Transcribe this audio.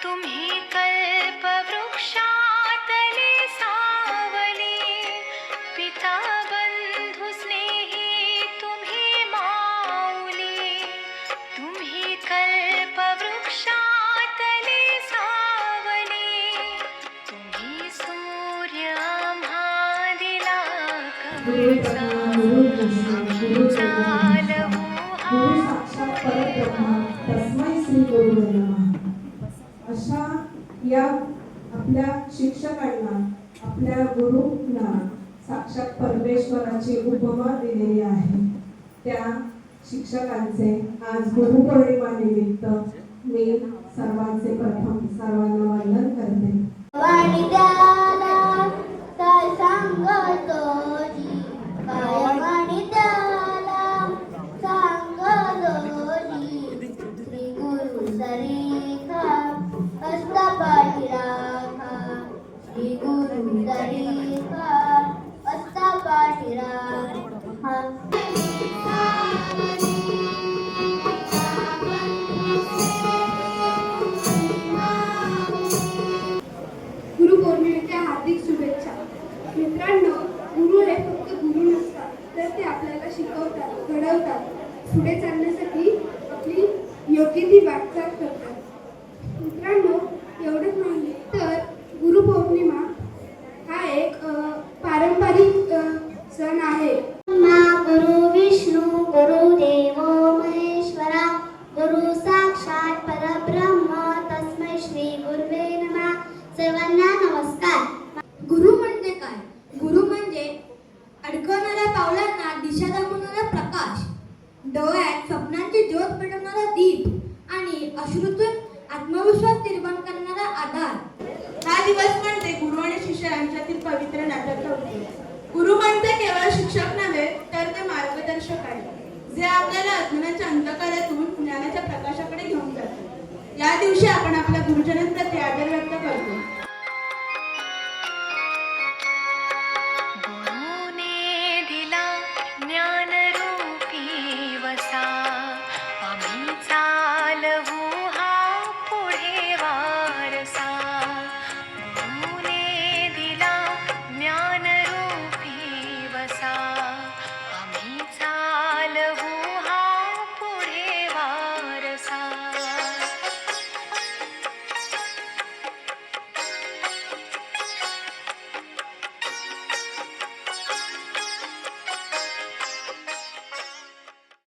तुम्ही कल्पवृक्षातले सावली, पिता बंधु स्नेही तुम्ही माऊली. तुम्ही कल्पवृक्षातले सावली, तुम्ही सूर्य आम्हा दिला कवचा. आम्ही चालवू गुरु साक्षात परब्रह्म तस्मै श्री गुरुवे नमः. अशा या आपल्या शिक्षकांना, आपल्या गुरुंना साक्षात परमेश्वराची उपमा दिलेली आहे. त्या शिक्षकांचे आज गुरुपौर्णिमा निमित्त मी सर्वांचे प्रथम सर्वांना वंदन करते. गुरुपौर्णिमेच्या हार्दिक शुभेच्छा. मित्रांनो, गुरु हे फक्त गुरु नसतात, तर ते आपल्याला शिकवतात, घडवतात, पुढे चालण्यासाठी आपली योग्य ती वाटचाल करतात. मित्रांनो, एवढंच नाही तर गुरुपौर्णिमा हा एक पारंपरिक सण आहे. गुरु विष्णू गुरुदेव महेश्वरा, गुरु साक्षात परब्रह्म तस्मै श्री गुरुवे नमः. सर्वांना नमस्कार. गुरु म्हणजे काय? गुरु म्हणजे अडकवणाऱ्या पावलांना दिशा दाखवणारा प्रकाश, डोळ्यात स्वप्नांची ज्योत पेटवणारा दीप आणि अश्रूतून आत्मविश्वास निर्माण करणारा आधार. हा दिवस म्हणजे गुरु आणि शिष्य यांच्यातील पवित्र नात्याचा उत्सव. गुरु म्हणजे केवळ शिक्षक नव्हे, तर ते मार्गदर्शक आहे, जे आपल्याला अज्ञानाच्या अंधकारातून ज्ञानाच्या प्रकाशाकडे घेऊन जातात. या दिवशी आपण आपल्या